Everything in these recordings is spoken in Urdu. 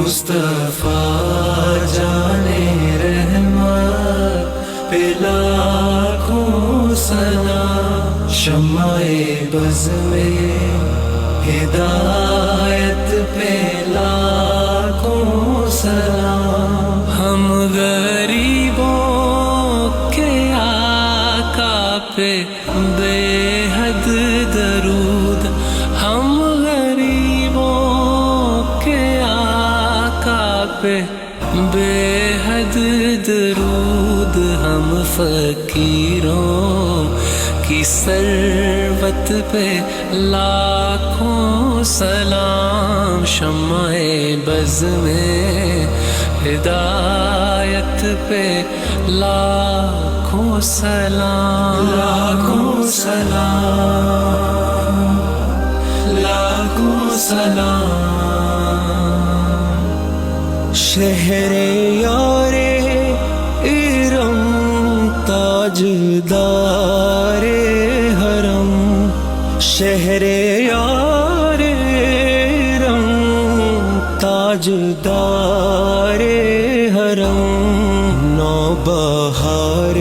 مصطفیٰ جانے رحمت پہ لاکھوں سلام، شمع بز میں ہدایت پہ لاکھوں سلام، ہم غریبوں کے آقا پہ بے حد درود، ہم غریبوں کے آقا پہ بے حد درود، ہم فقیروں کی ثروت پہ لاکھوں سلام، شمع بز میں ہدایت پہ لاکھوں سلام، لاکھوں سلام، لاکھوں سلام۔ شہر یار ارم تاجدار حرم، شہر یار ارم تاجدار حرم، نوبہار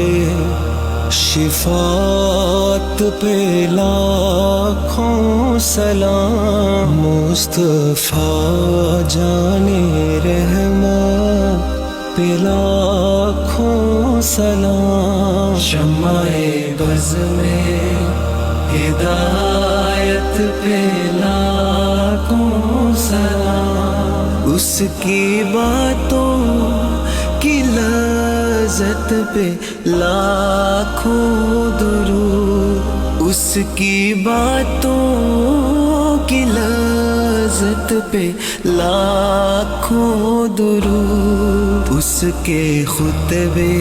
شفاعت پہ لاکھوں سلام، مصطفیٰ جانے رحمت پہ لاکھوں سلام، شمع بز میں ہدایت پہ لاکھوں سلام، اس کی باتوں کی لذت پہ لاکھوں درود، اس کی باتوں کی لذت پہ لاکھوں درود، اس کے خطبے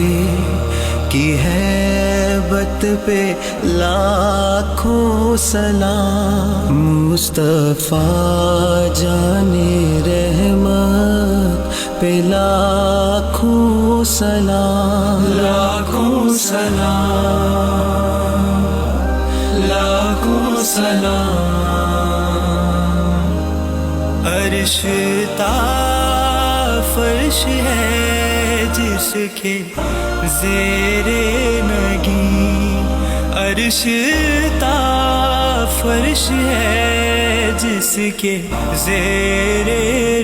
کی ہیبت پہ لاکھوں سلام، مصطفیٰ جانے رحمت پہ لاکھوں سلام، لاکھوں سلام، لاکھوں سلام۔ عرش تا فرش ہے جس کے زیر نگیں، عرش تا فرش ہے جس کے زیر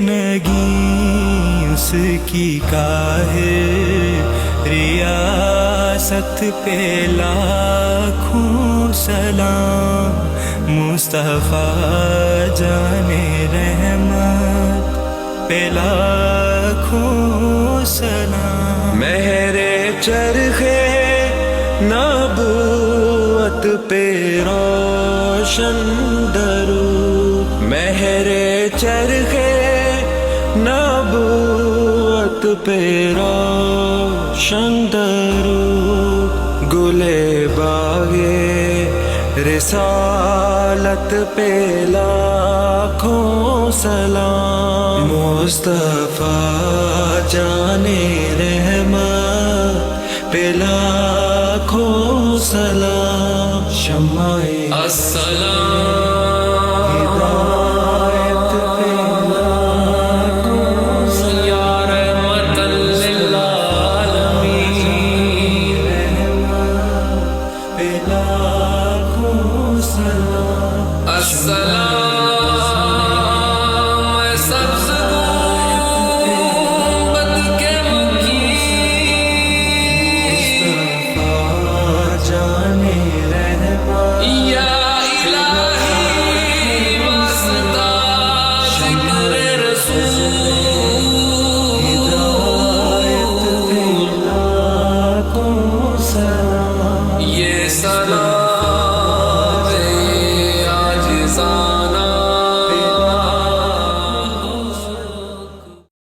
نگیں، اس کی قاہر ریاست پہ لاکھوں سلام، مصطفیٰ جانے رحمت پہ لاکھوں سلام، مہر چرخ نبوت پہ روشن درود، مہر چرخ نبوت پہ روشن درود، گلے باغے رسالت پہ لاکھوں سلام، مصطفیٰ جانے رحمت پہ لاکھوں سلام، شمع السلام